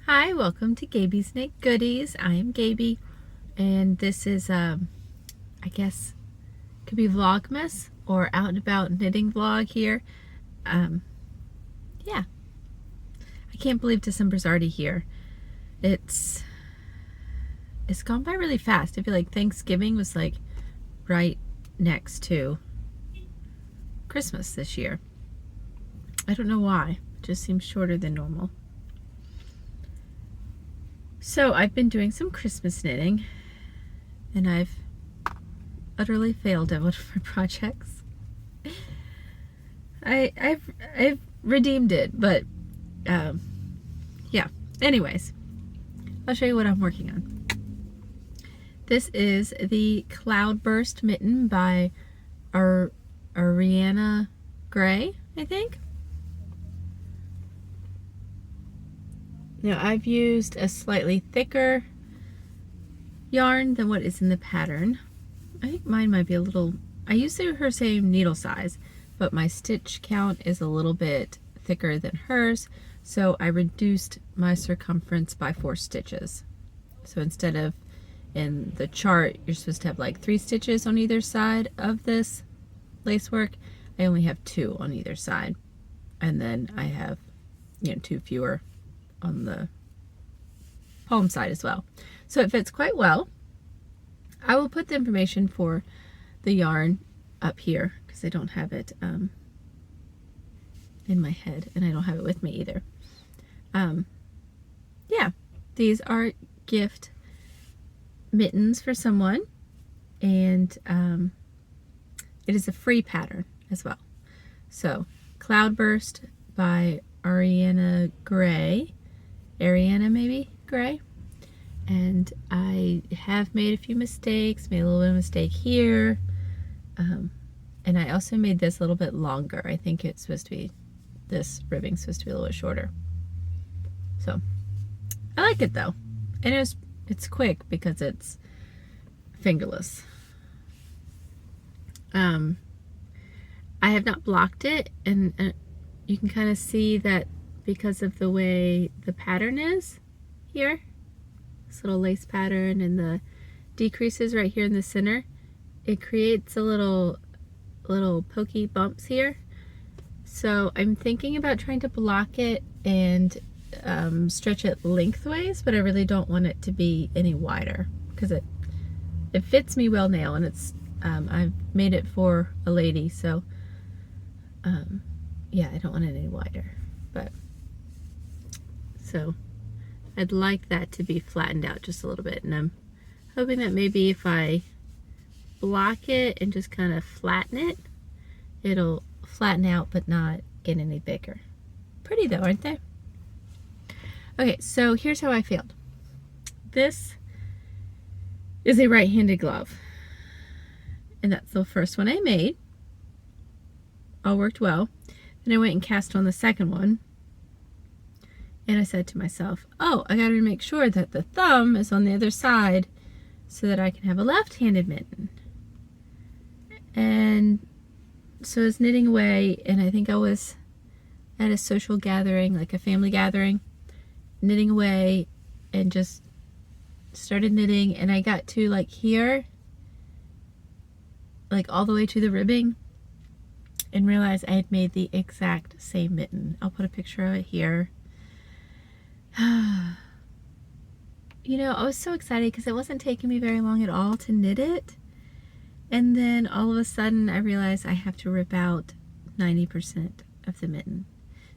Hi, welcome to Gabie's Knit Goodies. I am Gabie, and this is, I guess, could be Vlogmas or out and about knitting vlog here. Yeah, I can't believe December's already here. It's gone by really fast. I feel like Thanksgiving was like right next to Christmas this year. I don't know why. It just seems shorter than normal. So I've been doing some Christmas knitting, and I've utterly failed at one of my projects. I've redeemed it, but yeah. Anyways, I'll show you what I'm working on. This is the Cloudburst mitten by Arienne Gray, I think. Now I've used a slightly thicker yarn than what is in the pattern. I think mine might be a little, I use her same needle size, but my stitch count is a little bit thicker than hers, so I reduced my circumference by 4 stitches. So instead of in the chart you're supposed to have like 3 stitches on either side of this lace work, I only have 2 on either side, and then I have, you know, 2 fewer on the home side as well. So it fits quite well. I will put the information for the yarn up here because I don't have it in my head, and I don't have it with me either. Yeah, these are gift mittens for someone, and it is a free pattern as well. So Cloudburst by Arienne Gray. Arienne maybe Gray. And I have made a few mistakes, made a little bit of mistake here. And I also made this a little bit longer. I think it's supposed to be, this ribbing's supposed to be a little bit shorter. So I like it though. And it's quick because it's fingerless. I have not blocked it, and you can kind of see that because of the way the pattern is here, this little lace pattern and the decreases right here in the center, it creates a little pokey bumps here. So I'm thinking about trying to block it and stretch it lengthways, but I really don't want it to be any wider because it fits me well now, and it's I've made it for a lady, so yeah, I don't want it any wider. But so I'd like that to be flattened out just a little bit, and I'm hoping that maybe if I block it and just kind of flatten it, it'll flatten out but not get any bigger. Pretty though, aren't they? Okay, so here's how I failed. This is a right-handed glove, and that's the first one I made. All worked well. Then I went and cast on the second one, and I said to myself, oh, I gotta make sure that the thumb is on the other side so that I can have a left-handed mitten. And so I was knitting away, and I think I was at a social gathering, like a family gathering, knitting away, and just started knitting, and I got to like here, like all the way to the ribbing, and realized I had made the exact same mitten. I'll put a picture of it here. you know, I was so excited because it wasn't taking me very long at all to knit it. And then all of a sudden I realized I have to rip out 90% of the mitten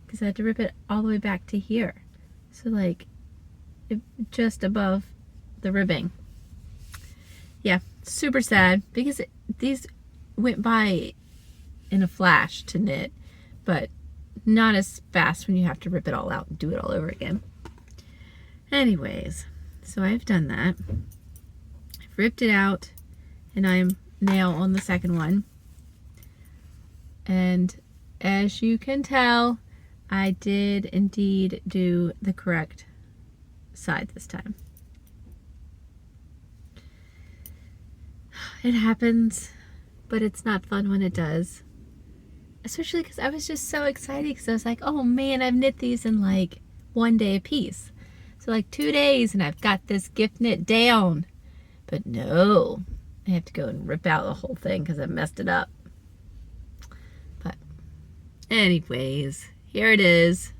because I had to rip it all the way back to here. So like just above the ribbing. Yeah, super sad because these went by in a flash to knit, but not as fast when you have to rip it all out and do it all over again. Anyways, so I've done that. I've ripped it out and I'm now on the second one. And as you can tell, I did indeed do the correct side this time. It happens, but it's not fun when it does. Especially because I was just so excited because I was like, oh man, I've knit these in like 1 day a piece. So like 2 days and I've got this gift knit down. But no, I have to go and rip out the whole thing because I messed it up. But anyways, here it is.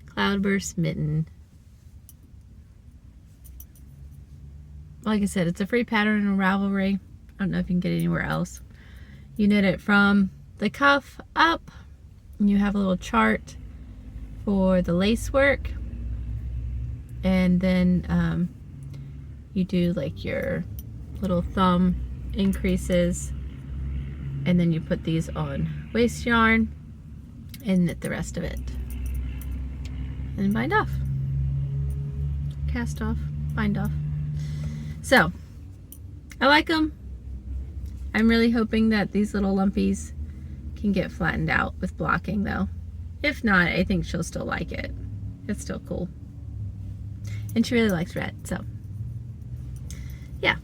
Cloudburst mitten. Like I said, it's a free pattern in Ravelry. I don't know if you can get it anywhere else. You knit it from the cuff up, and you have a little chart for the lace work, and then you do like your little thumb increases, and then you put these on waste yarn and knit the rest of it and bind off, cast off, bind off. So I like them. I'm really hoping that these little lumpies can get flattened out with blocking though. If not, I think she'll still like it. It's still cool. And she really likes red, so yeah.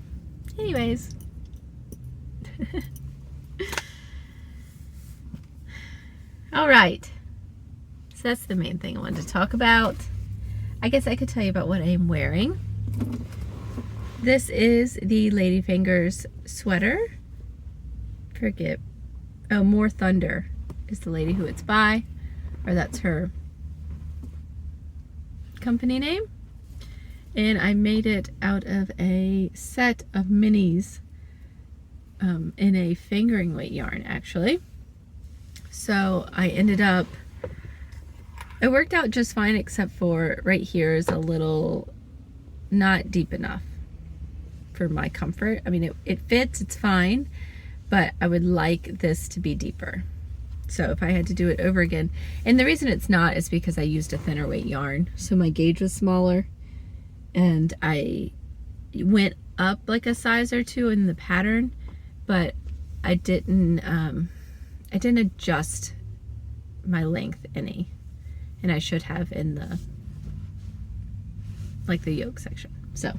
Anyways. All right. So that's the main thing I wanted to talk about. I guess I could tell you about what I am wearing. This is the Ladyfingers sweater. Forget. Oh, Morthunder is the lady who it's by, or that's her company name. And I made it out of a set of minis in a fingering weight yarn, actually. So I ended up, it worked out just fine, except for right here is a little not deep enough for my comfort. I mean, it fits, it's fine, but I would like this to be deeper. So if I had to do it over again, and the reason it's not is because I used a thinner weight yarn, so my gauge was smaller, and I went up like a size or two in the pattern, but I didn't adjust my length any, and I should have in the like the yoke section. So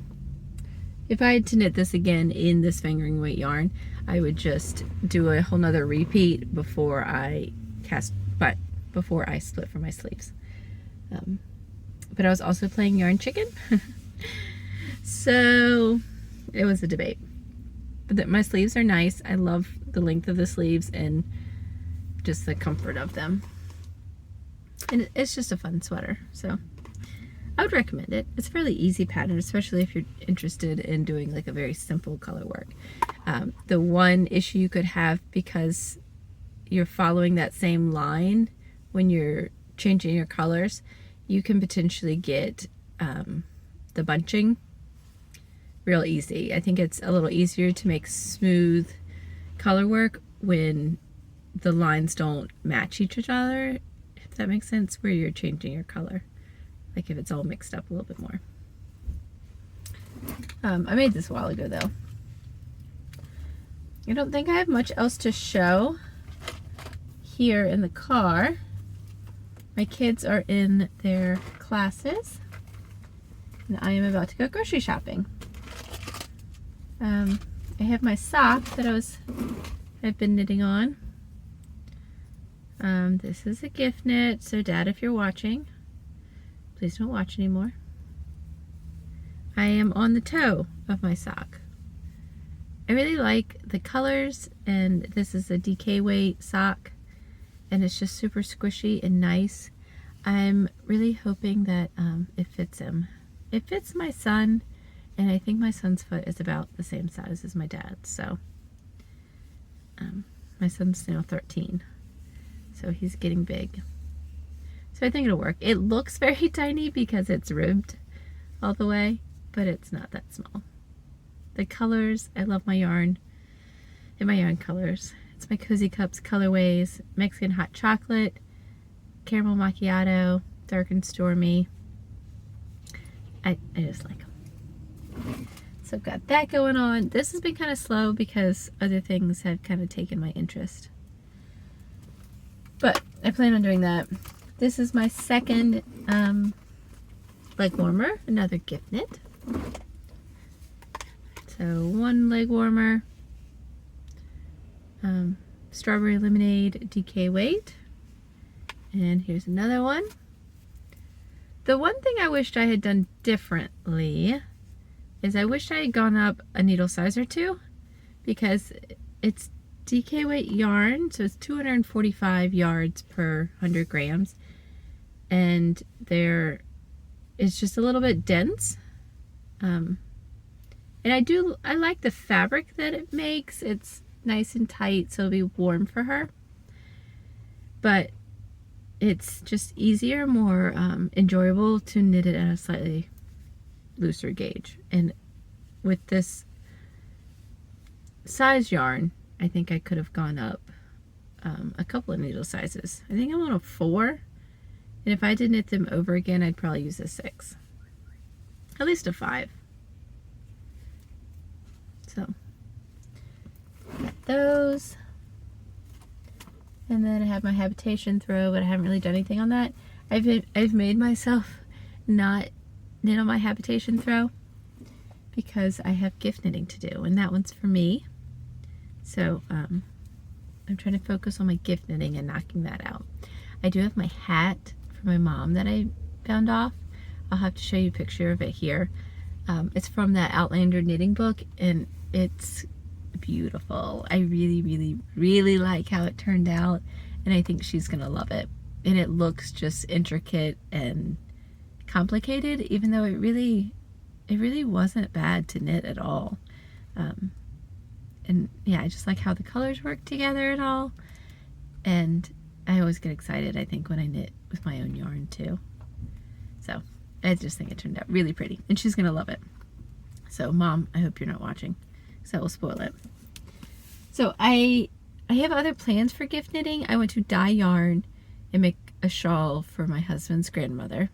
if I had to knit this again in this fingering weight yarn, I would just do a whole nother repeat before I before I split for my sleeves. But I was also playing yarn chicken, so it was a debate. But my sleeves are nice. I love the length of the sleeves and just the comfort of them. And it's just a fun sweater, so I would recommend it. It's a fairly easy pattern, especially if you're interested in doing like a very simple color work. The one issue you could have, because you're following that same line when you're changing your colors, you can potentially get the bunching real easy. I think it's a little easier to make smooth color work when the lines don't match each other, if that makes sense, where you're changing your color. Like if it's all mixed up a little bit more. I made this a while ago though. I don't think I have much else to show here in the car. My kids are in their classes and I am about to go grocery shopping. I have my sock that I've been knitting on. This is a gift knit, so Dad, if you're watching, please don't watch anymore. I am on the toe of my sock. I really like the colors, and this is a DK weight sock, and it's just super squishy and nice. I'm really hoping that it fits him. It fits my son, And I think my son's foot is about the same size as my dad's. So my son's now 13. So he's getting big. So I think it'll work. It looks very tiny because it's ribbed all the way, but it's not that small. The colors, I love my yarn and my yarn colors. It's my Cozy Cups colorways, Mexican hot chocolate, caramel macchiato, dark and stormy. I just like them. So I've got that going on. This has been kind of slow because other things have kind of taken my interest. But I plan on doing that. This is my second leg warmer, another gift knit. So one leg warmer, strawberry lemonade DK weight, and here's another one. The one thing I wished I had done differently is I wished I had gone up a needle size or two, because it's DK weight yarn, so it's 245 yards per 100 grams, and it's just a little bit dense. And I like the fabric that it makes. It's nice and tight, so it'll be warm for her. But it's just easier, more enjoyable to knit it at a slightly looser gauge. And with this size yarn, I think I could have gone up a couple of needle sizes. I think I'm on a 4, and if I did knit them over again, I'd probably use a 6, at least a 5. So got those, and then I have my habitation throw, but I haven't really done anything on that. I've made myself not knit on my habitation throw because I have gift knitting to do, and that one's for me. So I'm trying to focus on my gift knitting and knocking that out. I do have my hat for my mom that I found off. I'll have to show you a picture of it here. It's from that Outlander knitting book, and it's beautiful. I really, really, really like how it turned out, and I think she's gonna love it. And it looks just intricate and complicated, even though it really wasn't bad to knit at all. And yeah, I just like how the colors work together and all. And I always get excited, I think, when I knit with my own yarn too. So I just think it turned out really pretty, and she's gonna love it. So Mom, I hope you're not watching, because that will spoil it. So I have other plans for gift knitting. I want to dye yarn and make a shawl for my husband's grandmother.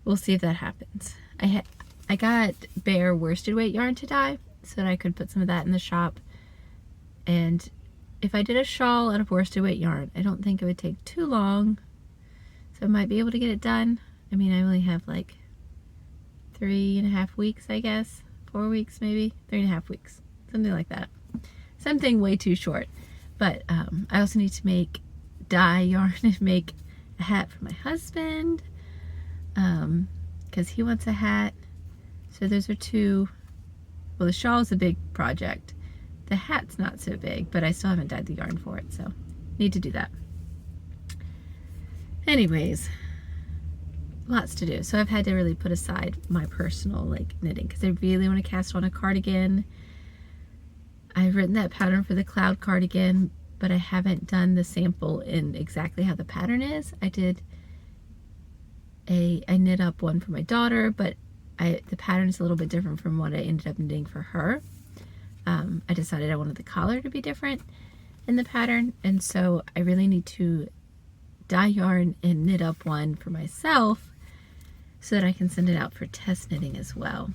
We'll see if that happens. I got bare worsted weight yarn to dye, so that I could put some of that in the shop. And if I did a shawl out of worsted weight yarn, I don't think it would take too long, so I might be able to get it done. I mean, I only have like 3.5 weeks, I guess. 4 weeks maybe, 3.5 weeks, something like that. Something way too short. But I also need to dye yarn and make a hat for my husband, because he wants a hat. So those are two. Well, the shawl is a big project. The hat's not so big, but I still haven't dyed the yarn for it, so need to do that. Anyways, lots to do. So I've had to really put aside my personal knitting, because I really want to cast on a cardigan. I've written that pattern for the cloud cardigan, but I haven't done the sample in exactly how the pattern is. I knit up one for my daughter, but the pattern is a little bit different from what I ended up knitting for her. I decided I wanted the collar to be different in the pattern, and so I really need to dye yarn and knit up one for myself so that I can send it out for test knitting as well.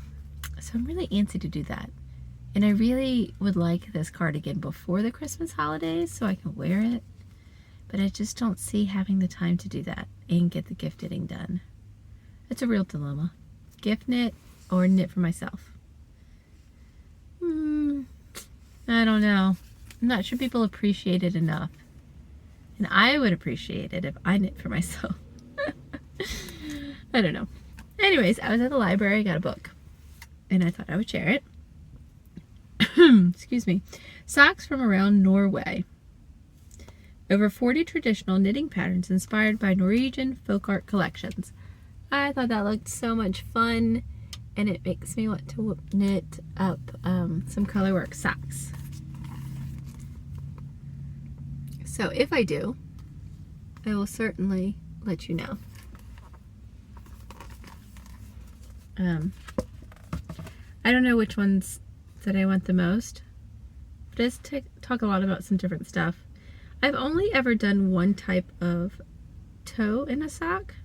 So I'm really antsy to do that. And I really would like this cardigan before the Christmas holidays so I can wear it, but I just don't see having the time to do that and get the gift knitting done. It's a real dilemma. Gift knit or knit for myself? I don't know. I'm not sure people appreciate it enough. And I would appreciate it if I knit for myself. I don't know. Anyways, I was at the library, got a book, and I thought I would share it. Excuse me. Socks from around Norway. Over 40 traditional knitting patterns inspired by Norwegian folk art collections. I thought that looked so much fun, and it makes me want to knit up some colorwork socks. So if I do, I will certainly let you know. I don't know which ones that I want the most, but I just talk a lot about some different stuff. I've only ever done one type of toe in a sock.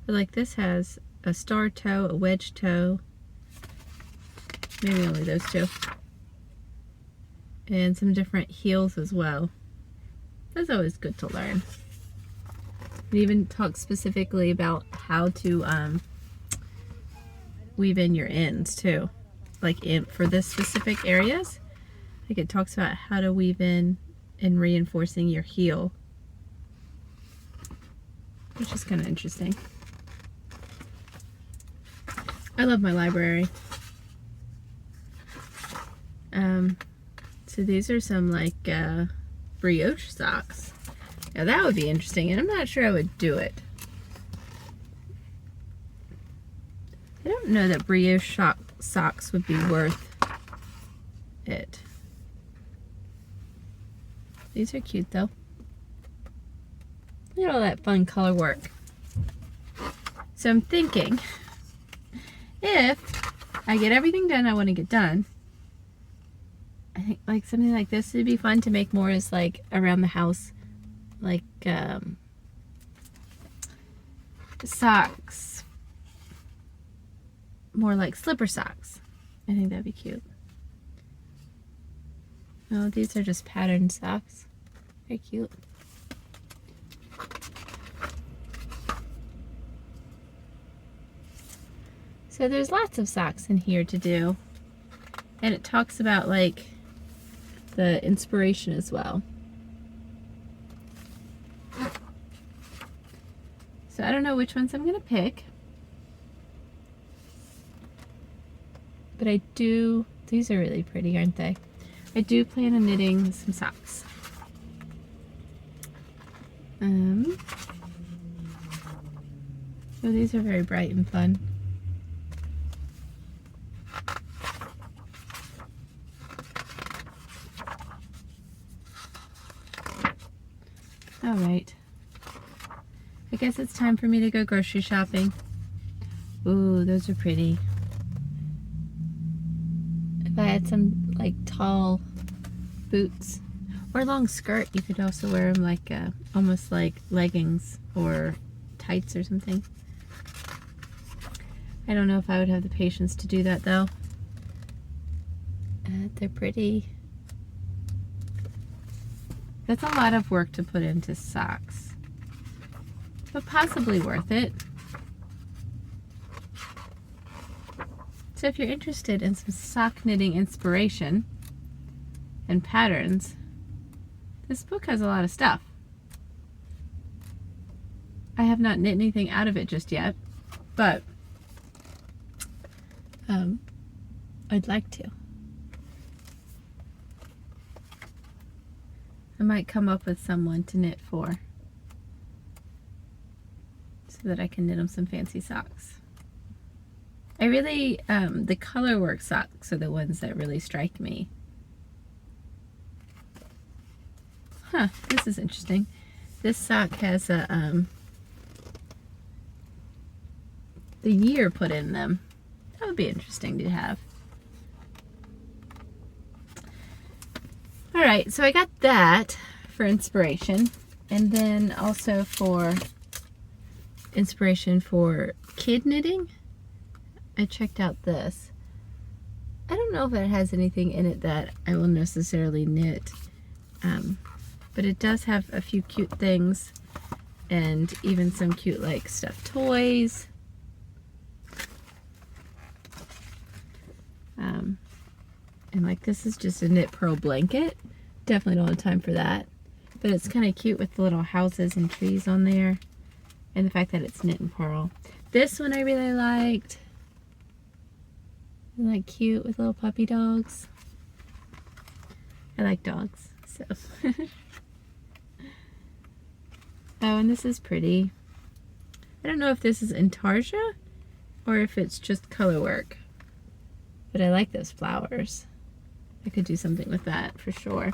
But like this has a star toe, a wedge toe, maybe only those two, and some different heels as well. That's always good to learn. It even talks specifically about how to weave in your ends too, like for this specific areas. Like it talks about how to weave in and reinforcing your heel, which is kind of interesting. I love my library. So these are some like brioche socks. Now that would be interesting, and I'm not sure I would do it. I don't know that brioche socks would be worth it. These are cute though. Look at all that fun color work. So I'm thinking, if I get everything done I want to get done, I think like something like this would be fun to make more as like around the house, like socks, more like slipper socks. I think that'd be cute. Oh, these are just patterned socks. Very cute. So there's lots of socks in here to do, and it talks about like the inspiration as well. So I don't know which ones I'm gonna pick, but I do, these are really pretty, aren't they? I do plan on knitting some socks. Oh, these are very bright and fun. All right. I guess it's time for me to go grocery shopping. Ooh, those are pretty. If I had some like tall boots or long skirt, you could also wear them like almost like leggings or tights or something. I don't know if I would have the patience to do that though. They're pretty. That's a lot of work to put into socks, but possibly worth it. So if you're interested in some sock knitting inspiration and patterns, this book has a lot of stuff. I have not knit anything out of it just yet, but I'd like to. I might come up with someone to knit for so that I can knit them some fancy socks. I really, the colorwork socks are the ones that really strike me. Huh, this is interesting. This sock has a, the year put in them. That would be interesting to have. Alright, so I got that for inspiration, and then also for inspiration for kid knitting, I checked out this. I don't know if it has anything in it that I will necessarily knit, but it does have a few cute things, and even some cute like stuffed toys. And like this is just a knit pearl blanket. Definitely don't have time for that. But it's kind of cute with the little houses and trees on there. And the fact that it's knit and pearl. This one I really liked. Isn't that cute with little puppy dogs? I like dogs, so. Oh, and this is pretty. I don't know if this is intarsia. or if it's just color work. But I like those flowers. I could do something with that for sure.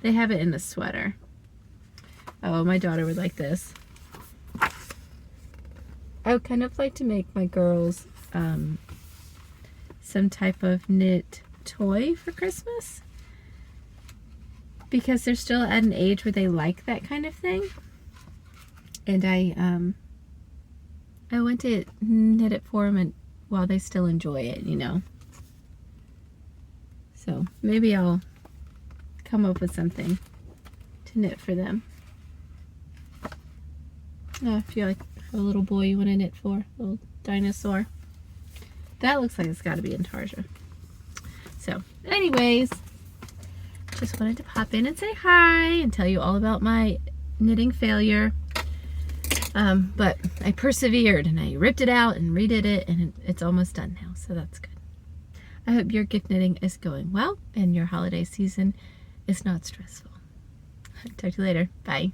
They have it in the sweater. Oh, my daughter would like this. I would kind of like to make my girls some type of knit toy for Christmas, because they're still at an age where they like that kind of thing. And I want to knit it for them while they still enjoy it, you know. So maybe I'll come up with something to knit for them. If you like a little boy you want to knit for, a little dinosaur. That looks like it's got to be in Tarja. So anyways, just wanted to pop in and say hi and tell you all about my knitting failure. But I persevered and I ripped it out and redid it, and it's almost done now, so that's good. I hope your gift knitting is going well and your holiday season is not stressful. Talk to you later. Bye.